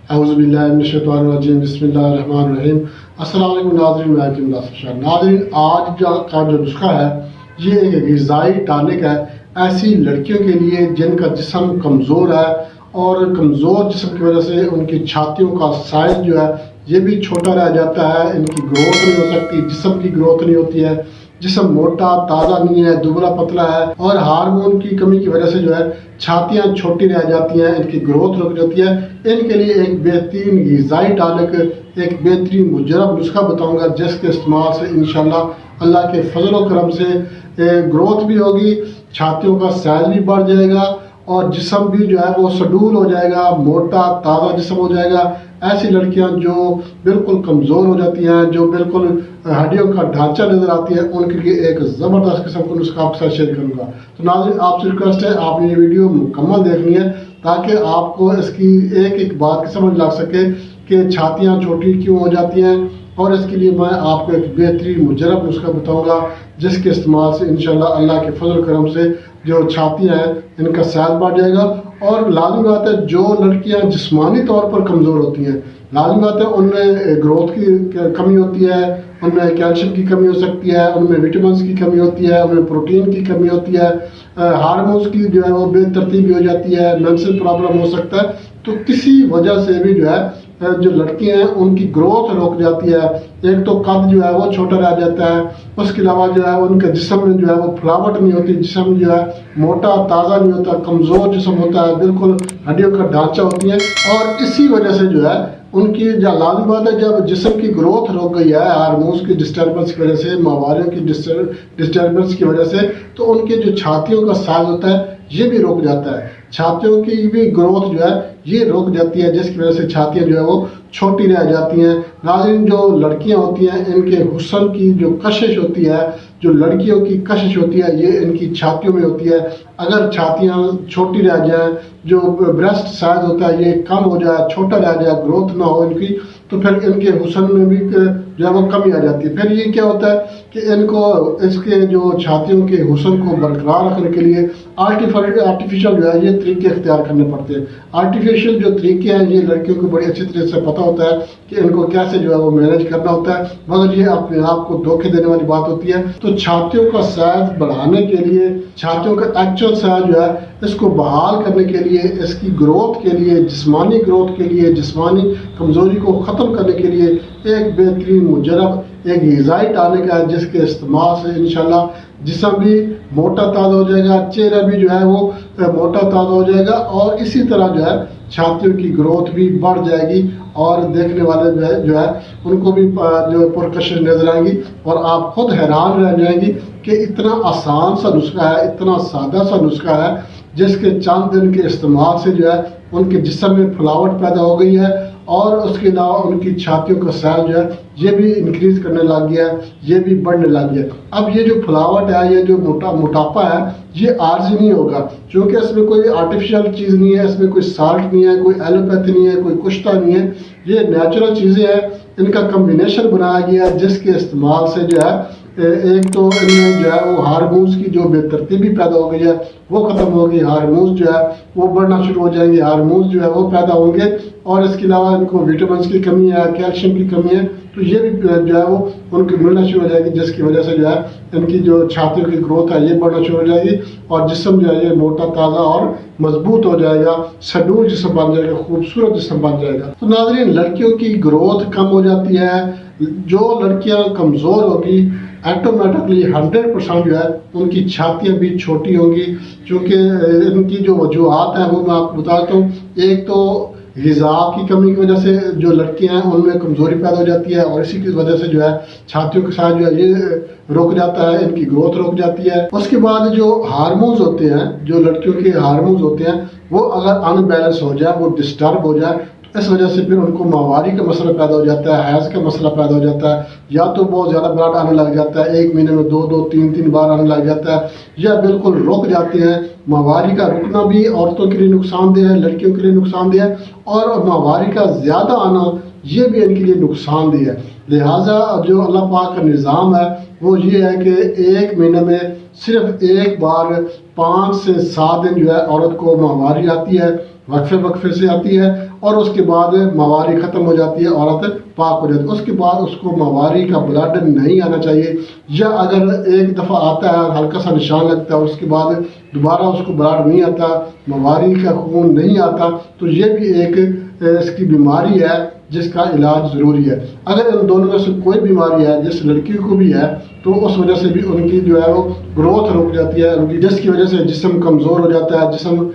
اعوذ باللہ من الشیطان الرجیم بسم اللہ الرحمن الرحیم۔ السلام علیکم ناظرین، میں حکیم ناصر۔ ناظرین، آج کا جو نسخہ ہے یہ ایک غذائی ٹانک ہے ایسی لڑکیوں کے لیے جن کا جسم کمزور ہے اور کمزور جسم کی وجہ سے ان کی چھاتیوں کا سائز جو ہے یہ بھی چھوٹا رہ جاتا ہے، ان کی گروتھ نہیں ہو سکتی، جسم کی گروتھ نہیں ہوتی ہے، جسم موٹا تازہ نہیں ہے، دبلا پتلا ہے، اور ہارمون کی کمی کی وجہ سے جو ہے چھاتیاں چھوٹی رہ جاتی ہیں، ان کی گروتھ رک جاتی ہے۔ ان کے لیے ایک بہترین غذائی ٹانک، ایک بہترین مجرب نسخہ بتاؤں گا جس کے استعمال سے انشاءاللہ اللہ کے فضل و کرم سے گروتھ بھی ہوگی، چھاتیوں کا سائز بھی بڑھ جائے گا اور جسم بھی جو ہے وہ سڈول ہو جائے گا، موٹا تازہ جسم ہو جائے گا۔ ایسی لڑکیاں جو بالکل کمزور ہو جاتی ہیں، جو بالکل ہڈیوں کا ڈھانچہ نظر آتی ہے، ان کے لیے ایک زبردست قسم کا نسخہ آپ کے ساتھ شیئر کروں گا۔ تو ناظرین، آپ سے ریکویسٹ ہے آپ نے یہ ویڈیو مکمل دیکھنی ہے تاکہ آپ کو اس کی ایک ایک بات کی سمجھ لگ سکے کہ چھاتیاں چھوٹی کیوں ہو جاتی ہیں، اور اس کے لیے میں آپ کو ایک بہترین مجرب نسخہ بتاؤں گا جس کے استعمال سے انشاءاللہ اللہ کے فضل و کرم سے جو چھاتیاں ہیں ان کا سائز بڑھ جائے گا۔ اور لازمی بات ہے جو لڑکیاں جسمانی طور پر کمزور ہوتی ہیں، لازمی بات ہے ان میں گروتھ کی کمی ہوتی ہے، ان میں کیلشیم کی کمی ہو سکتی ہے، ان میں وٹامنس کی کمی ہوتی ہے، ان میں پروٹین کی کمی ہوتی ہے، ہارمونز کی جو ہے وہ بے ترتیبی ہو جاتی ہے، مینسل پرابلم ہو سکتا ہے۔ تو کسی وجہ سے بھی جو ہے جو لڑکیاں ہیں ان کی گروتھ رک جاتی ہے، ایک تو قد جو ہے وہ چھوٹا رہ جاتا ہے، اس کے علاوہ جو ہے ان کے جسم میں جو ہے وہ پھلاوٹ نہیں ہوتی، جسم جو ہے موٹا تازہ نہیں ہوتا، کمزور جسم ہوتا ہے، بالکل ہڈیوں کا ڈھانچہ ہوتی ہے۔ اور اسی وجہ سے جو ہے ان کی جو لازمی بات ہے جب جسم کی گروتھ رک گئی ہے ہارمونز کی ڈسٹربنس کی وجہ سے، ماہواریوں کی ڈسٹربنس کی وجہ سے، تو ان کے جو چھاتیوں کا سائز ہوتا ہے یہ بھی رک جاتا ہے، چھاتیوں کی بھی گروتھ جو ہے یہ رک جاتی ہے، جس کی وجہ سے چھاتیاں جو ہے وہ چھوٹی رہ جاتی ہیں۔ ناظرین، جو لڑکیاں ہوتی ہیں ان کے حسن کی جو کشش ہوتی ہے، جو لڑکیوں کی کشش ہوتی ہے یہ ان کی چھاتیوں میں ہوتی ہے۔ اگر چھاتیاں چھوٹی رہ جائیں، جو بریسٹ سائز ہوتا ہے یہ کم ہو جائے، چھوٹا رہ جائے، گروتھ نہ ہو ان کی، تو پھر ان کے حسن میں بھی جو ہے وہ کمی آ جاتی ہے۔ پھر یہ کیا ہوتا ہے کہ ان کو اس کے جو چھاتیوں کے حسن کو برقرار رکھنے کے لیے آرٹیفیشل جو ہے یہ طریقے اختیار کرنے پڑتے ہیں۔ آرٹیفیشل جو طریقے ہیں یہ لڑکیوں کو بڑی اچھی طرح سے پتہ ہوتا ہے کہ ان کو کیسے جو ہے وہ مینیج کرنا ہوتا ہے، مگر یہ اپنے آپ کو دھوکے دینے والی بات ہوتی ہے۔ تو چھاتیوں کا سائز بڑھانے کے لیے، چھاتیوں کا ایکچوئل سائز جو ہے اس کو بحال کرنے کے لیے، اس کی گروتھ کے لیے، جسمانی گروتھ کے لیے، جسمانی کمزوری کو ختم کرنے کے لیے ایک بہترین مجرب ایک غذائی ٹانک ہے جس کے استعمال سے انشاءاللہ جسم بھی موٹا تازہ ہو جائے گا، چہرہ بھی جو ہے وہ موٹا تازہ ہو جائے گا، اور اسی طرح جو ہے چھاتیوں کی گروتھ بھی بڑھ جائے گی، اور دیکھنے والے جو ہے ان کو بھی جو پرکشش نظر آئیں گی، اور آپ خود حیران رہ جائیں گی کہ اتنا آسان سا نسخہ ہے، اتنا سادہ سا نسخہ ہے جس کے چند دن کے استعمال سے جو ہے ان کے جسم میں پھلاوٹ پیدا ہو گئی ہے، اور اس کے علاوہ ان کی چھاتیوں کا سائز جو ہے یہ بھی انکریز کرنے لگ گیا ہے، یہ بھی بڑھنے لگ گیا ہے۔ اب یہ جو پھلاوٹ ہے، یہ جو موٹاپا ہے یہ عارضی نہیں ہوگا، چونکہ اس میں کوئی آرٹیفیشل چیز نہیں ہے، اس میں کوئی سالٹ نہیں ہے، کوئی ایلوپیتھی نہیں ہے، کوئی کشتہ نہیں ہے، یہ نیچرل چیزیں ہیں، ان کا کمبینیشن بنایا گیا ہے جس کے استعمال سے جو ہے ایک تو ان میں جو ہے وہ ہارمونز کی جو بے ترتیبی پیدا ہو گئی ہے وہ ختم ہوگی، ہارمونز جو ہے وہ بڑھنا شروع ہو جائیں گے، ہارمونز جو ہے وہ پیدا ہوں گے، اور اس کے علاوہ ان کو وٹامنس کی کمی ہے، کیلشیم کی کمی ہے، تو یہ بھی جو ہے وہ ان کو ملنا شروع ہو جائے گی، جس کی وجہ سے جو ہے ان کی جو چھاتیوں کی گروتھ ہے یہ بڑھنا شروع ہو جائے گی، اور جسم جو ہے یہ موٹا تازہ اور مضبوط ہو جائے گا، سڈول جسم بن جائے گا، خوبصورت جسم بن جائے گا۔ تو ناظرین، لڑکیوں کی گروتھ کم ہو جاتی ہے، جو لڑکیاں کمزور ہوگی ایٹومیٹکلی 100% جو ہے ان کی چھاتیاں بھی چھوٹی ہوں گی، چونکہ ان کی جو وجوہات ہیں وہ میں آپ کو بتاتا ہوں۔ ایک تو غذا کی کمی کی وجہ سے جو لڑکیاں ہیں ان میں کمزوری پیدا ہو جاتی ہے، اور اسی کی وجہ سے جو ہے چھاتیوں کے ساتھ جو ہے یہ رک جاتا ہے، ان کی گروتھ رک جاتی ہے۔ اس کے بعد جو ہارمونز ہوتے ہیں، جو لڑکیوں کے ہارمونز ہوتے ہیں، وہ اگر ان بیلنس ہو جائے، وہ ڈسٹرب ہو جائے، اس وجہ سے پھر ان کو ماہواری کا مسئلہ پیدا ہو جاتا ہے، حیض کا مسئلہ پیدا ہو جاتا ہے، یا تو بہت زیادہ بلڈ آنے لگ جاتا ہے، ایک مہینے میں 2-3 بار آنے لگ جاتا ہے، یا بالکل رک جاتے ہیں۔ ماہواری کا رکنا بھی عورتوں کے لیے نقصان دہ ہے، لڑکیوں کے لیے نقصان دہ ہے، اور ماہواری کا زیادہ آنا یہ بھی ان کے لیے نقصان دہ ہے۔ لہٰذا جو اللہ پاک کا نظام ہے وہ یہ ہے کہ ایک مہینے میں صرف ایک بار 5 سے 7 دن جو ہے عورت کو ماہواری آتی ہے، وقفے سے آتی ہے، اور اس کے بعد مواری ختم ہو جاتی ہے، عورت پاک ہو جاتی ہے۔ اس کے بعد اس کو مواری کا بلڈ نہیں آنا چاہیے، یا اگر ایک دفعہ آتا ہے ہلکا سا نشان لگتا ہے اس کے بعد دوبارہ اس کو بلڈ نہیں آتا، مواری کا خون نہیں آتا، تو یہ بھی ایک اس کی بیماری ہے جس کا علاج ضروری ہے۔ اگر ان دونوں میں سے کوئی بیماری ہے جس لڑکی کو بھی ہے تو اس وجہ سے بھی ان کی جو ہے وہ گروتھ رک جاتی ہے، ان کی جس کی وجہ سے جسم کمزور ہو جاتا ہے، جسم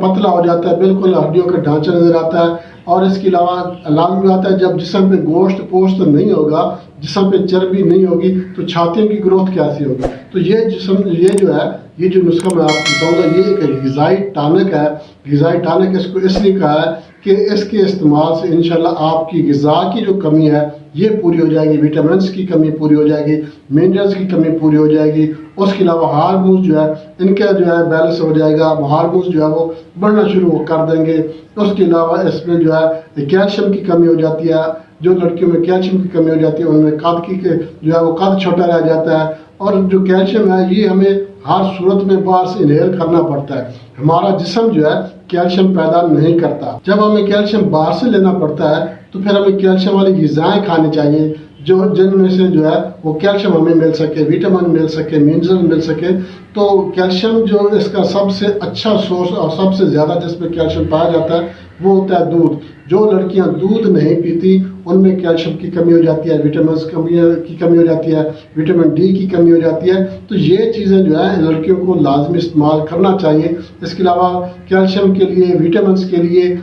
پتلا ہو جاتا ہے، بالکل ہڈیوں کا ڈھانچہ نظر آتا ہے۔ اور اس کے علاوہ لازمی آتا ہے جب جسم پہ گوشت پوشت نہیں ہوگا، جسم پہ چربی نہیں ہوگی تو چھاتیوں کی گروتھ کیسی ہوگی؟ تو یہ جو ہے یہ جو نسخہ میں آپ کو بتاؤں گا یہ ایک غذائی ٹانک ہے۔ غذائی ٹانک اس کو اس لیے کہا ہے کہ اس کے استعمال سے انشاءاللہ آپ کی غذا کی جو کمی ہے یہ پوری ہو جائے گی، وٹامنس کی کمی پوری ہو جائے گی، منرلز کی کمی پوری ہو جائے گی۔ اس کے علاوہ ہارمونز جو ہے ان کا جو ہے بیلنس ہو جائے گا، ہارمونز جو ہے وہ بڑھنا شروع کر دیں گے۔ اس کے علاوہ اس میں جو ہے کیلشیم کی کمی ہو جاتی ہے، جو لڑکیوں میں کیلشیم کی کمی ہو جاتی ہے ان میں قد کی جو ہے وہ قد چھوٹا رہ جاتا ہے۔ اور جو کیلشیم ہے یہ ہمیں ہر صورت میں باہر سے انہیل کرنا پڑتا ہے، ہمارا جسم جو ہے کیلشیم پیدا نہیں کرتا۔ جب ہمیں کیلشیم باہر سے لینا پڑتا ہے تو پھر ہمیں کیلشیم والی غذائیں کھانی چاہیے جن میں سے جو ہے وہ کیلشیم ہمیں مل سکے، وٹامن مل سکے، منرل مل سکے۔ تو کیلشیم جو اس کا سب سے اچھا سورس اور سب سے زیادہ جس میں کیلشیم پایا جاتا ہے وہ ہوتا ہے دودھ۔ جو لڑکیاں دودھ نہیں پیتی ان میں کیلشیم کی کمی ہو جاتی ہے، وٹامنس کی کمی ہو جاتی ہے، وٹامن ڈی کی کمی ہو جاتی ہے۔ تو یہ چیزیں جو ہے لڑکیوں کو لازمی استعمال کرنا چاہیے۔ اس کے علاوہ کیلشیم کے لیے، وٹامنس کے لیے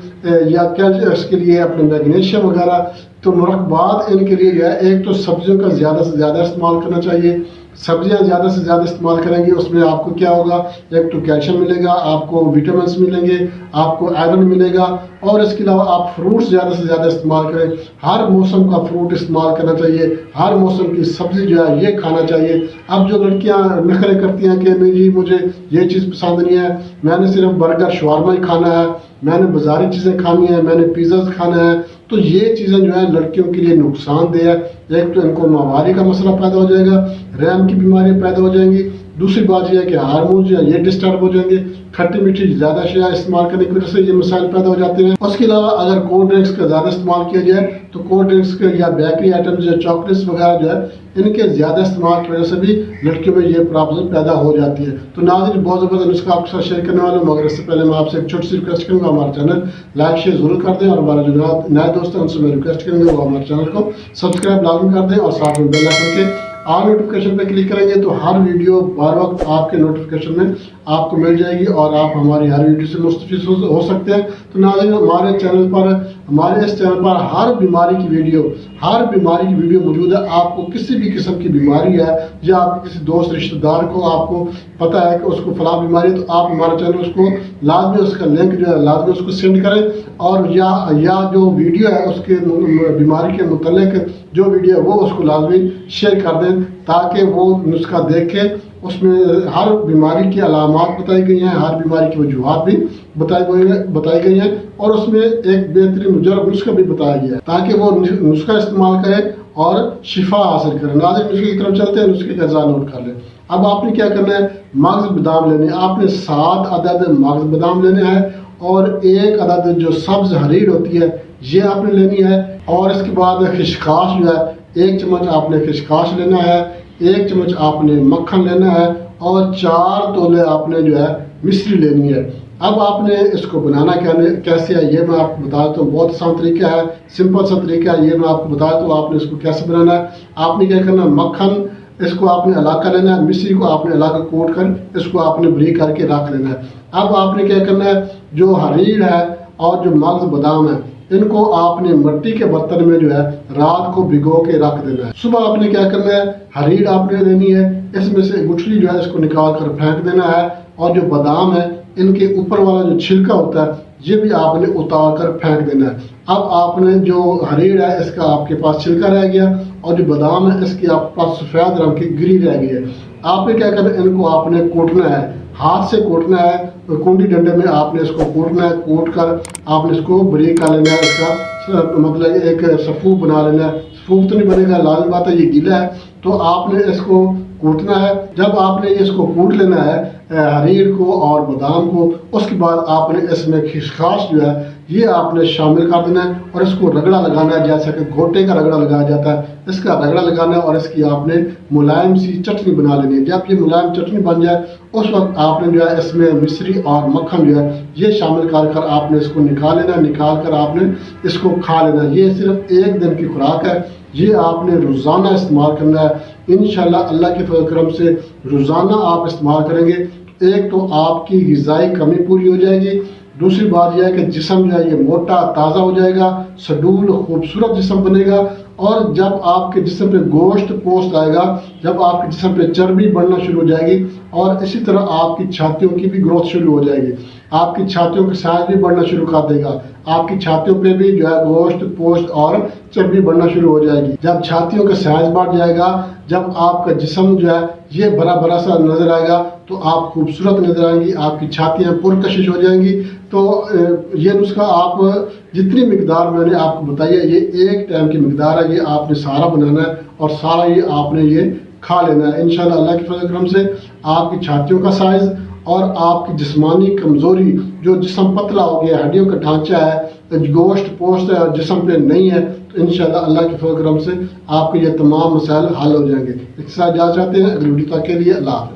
یا اس کے لیے اپنے میگنیشیم وغیرہ تو مرکبات ان کے لیے جو ہے ایک تو سبزیوں کا زیادہ سے زیادہ استعمال کرنا چاہیے۔ سبزیاں زیادہ سے زیادہ استعمال کریں گے اس میں آپ کو کیا ہوگا، ایک تو کیلشیم ملے گا، آپ کو وٹامنس ملیں گے، آپ کو آئرن ملے گا۔ اور اس کے علاوہ آپ فروٹس زیادہ سے زیادہ استعمال کریں، ہر موسم کا فروٹ استعمال کرنا چاہیے، ہر موسم کی سبزی جو ہے یہ کھانا چاہیے۔ اب جو لڑکیاں نخرے کرتی ہیں کہ نہیں جی مجھے یہ چیز پسند نہیں ہے، میں نے صرف برگر شاورما ہی کھانا ہے، میں نے بازاری چیزیں کھانی ہیں، میں نے پیزاز کھانا ہے، تو یہ چیزیں جو ہے لڑکیوں کے لیے نقصان دہ ہے۔ ایک تو ان کو ماہواری کا مسئلہ پیدا ہو جائے گا، رحم کی بیماریاں پیدا ہو جائیں گی، دوسری بات یہ ہے کہ ہارمون جو ہے یہ ڈسٹرب ہو جائیں گے، کھٹی میٹھی زیادہ اشیاء استعمال کرنے کی وجہ سے یہ مسائل پیدا ہو جاتے ہیں۔ اس کے علاوہ اگر کولڈ ڈرنکس کا زیادہ استعمال کیا جائے تو کولڈ ڈرنکس کے یا بیکری آئٹمز یا چاکلیٹس وغیرہ جو ہے ان کے زیادہ استعمال کی وجہ سے بھی لڑکیوں میں یہ پرابلم پیدا ہو جاتی ہے۔ تو ناظرین بہت زبردست نسخہ آپ کے ساتھ شیئر کرنے والا ہوں، مگر اس سے پہلے میں آپ سے ایک چھوٹی سی ریکویسٹ کروں گا، ہمارا چینل لائک شیئر ضرور کر دیں، اور ہمارے جو نئے دوست ہیں ان سے میں ریکویسٹ کروں گا وہ ہمارے چینل کو سبسکرائب لازم کر دیں، اور ساتھ میں بیل آئکن کے آل نوٹیفیکیشن پہ کلک کریں گے تو ہر ویڈیو بار وقت آپ کے نوٹیفیکیشن میں آپ کو مل جائے گی اور آپ ہماری ہر ویڈیو سے مستفید ہو سکتے ہیں۔ تو ناظرین ہمارے اس چینل پر ہر بیماری کی ویڈیو موجود ہے۔ آپ کو کسی بھی قسم کی بیماری ہے یا آپ کے کسی دوست رشتہ دار کو آپ کو پتہ ہے کہ اس کو فلاں بیماری ہے تو آپ ہمارا چینل اس کو لازمی اس کا لنک جو ہے لازمی اس کو سینڈ کریں، اور یا جو ویڈیو ہے اس کے بیماری کے متعلق جو ویڈیو ہے وہ اس کو لازمی شیئر کر دیں تاکہ وہ نسخہ دیکھے۔ اس میں ہر بیماری کی علامات بتائی گئی ہیں، ہر بیماری کی وجوہات بھی بتائی گئی ہیں، اور اس میں ایک بہترین مجرب نسخہ بھی بتایا گیا ہے تاکہ وہ نسخہ استعمال کرے اور شفا حاصل کرے۔ ناظرین نسخے کی طرف چلتے ہیں، نسخے کا اجزاء نوٹ کر لیں۔ اب آپ نے کیا کرنا ہے، مغز بادام لینے، آپ نے 7 عدد مغز بادام لینے ہیں، اور 1 عدد جو سبز ہریڑ ہوتی ہے یہ آپ نے لینی ہے، اور اس کے بعد خشخاش جو ہے 1 چمچ آپ نے خشخاش لینا ہے، 1 چمچ آپ نے مکھن لینا ہے، اور 4 تولے آپ نے جو ہے مصری لینی ہے۔ اب آپ نے اس کو بنانا کیسے ہے یہ میں آپ کو بتا دیتا ہوں، بہت آسان طریقہ ہے، سمپل سا طریقہ ہے، یہ میں آپ کو بتا دیتا ہوں آپ نے اس کو کیسے بنانا ہے۔ آپ نے کیا کرنا ہے، مکھن اس کو آپ نے الگ کر لینا ہے، مصری کو آپ نے الگ کوٹ کر اس کو آپ نے بریک کر کے رکھ لینا ہے۔ اب آپ نے کیا کرنا ہے، جو ہریڑ ہے اور جو مغز بادام ہے ان کو آپ نے مٹی کے برتن میں جو ہے رات کو بھگو کے رکھ دینا ہے۔ صبح آپ نے کیا کرنا ہے، ہریڑ آپ نے لینی ہے، اس میں سے گٹھلی جو ہے اس کو نکال کر پھینک دینا ہے، اور جو بادام ہے ان کے اوپر والا جو چھلکا ہوتا ہے یہ بھی آپ نے اتار کر پھینک دینا ہے۔ اب آپ نے جو ہریڑ ہے اس کا آپ کے پاس چھلکا رہ گیا، اور جو بادام ہے اس کی آپ کے پاس سفید رنگ کی گری رہ گئی ہے۔ آپ نے کیا کرنا ہے، ان کو آپ نے کوٹنا ہے، ہاتھ سے کوٹنا ہے، کنڈی ڈنڈے میں آپ نے اس کو کوٹنا ہے، کوٹ کر آپ نے اس کو بریک کر لینا ہے، اس کا مطلب ایک صفوف بنا لینا ہے۔ صفوف تو نہیں بنے گا، لازمی بات ہے یہ گیلا ہے، تو آپ نے اس کو کوٹنا ہے۔ جب آپ نے اس کو کوٹ لینا ہے ہریڑ کو اور بادام کو، اس کے بعد آپ نے اس میں خشخاش جو ہے یہ آپ نے شامل کر دینا ہے اور اس کو رگڑا لگانا ہے، جیسا کہ گھوٹے کا رگڑا لگایا جاتا ہے اس کا رگڑا لگانا ہے اور اس کی آپ نے ملائم سی چٹنی بنا لینی ہے۔ جب یہ ملائم چٹنی بن جائے اس وقت آپ نے جو ہے اس میں مصری اور مکھن جو ہے یہ شامل کر آپ نے اس کو نکال لینا ہے، نکال کر آپ نے اس کو کھا لینا ہے۔ یہ صرف ایک دن کی خوراک ہے، یہ آپ نے روزانہ استعمال کرنا ہے۔ انشاءاللہ اللہ کے فضل و کرم سے روزانہ آپ استعمال کریں گے، ایک تو آپ کی غذائی کمی پوری ہو جائے گی، دوسری بات یہ ہے کہ جسم جو ہے یہ موٹا تازہ ہو جائے گا، سڈول خوبصورت جسم بنے گا، اور جب آپ کے جسم پہ گوشت پوست آئے گا، جب آپ کے جسم پہ چربی بڑھنا شروع ہو جائے گی، اور اسی طرح آپ کی چھاتیوں کی بھی گروتھ شروع ہو جائے گی، آپ کی چھاتیوں کا سائز بھی بڑھنا شروع کر دے گا، آپ کی چھاتیوں پہ بھی جو ہے گوشت پوست اور چربی بڑھنا شروع ہو جائے گی۔ جب چھاتیوں کا سائز بڑھ جائے گا، جب آپ کا جسم جو ہے یہ بڑا بڑا سا نظر آئے گا تو آپ خوبصورت نظر آئیں گی، آپ کی چھاتیاں پرکشش ہو جائیں گی۔ تو یہ نسخہ آپ جتنی مقدار میں نے آپ کو بتائی ہے یہ ایک ٹائم کی مقدار ہے، یہ آپ نے سارا بنانا ہے اور سارا یہ آپ نے یہ کھا لینا ہے۔ انشاءاللہ اللہ کے فضل و کرم سے آپ کی چھاتیوں کا سائز اور آپ کی جسمانی کمزوری، جو جسم پتلا ہو گیا، ہڈیوں کا ڈھانچہ ہے، گوشت پوست ہے اور جسم پہ نہیں ہے، تو انشاءاللہ اللہ کے فضل و کرم سے آپ کے یہ تمام مسائل حل ہو جائیں گے۔ اس کے ساتھ اجازت چاہتے ہیں، اگلی ویڈیو تک کے لیے اللہ حافظ۔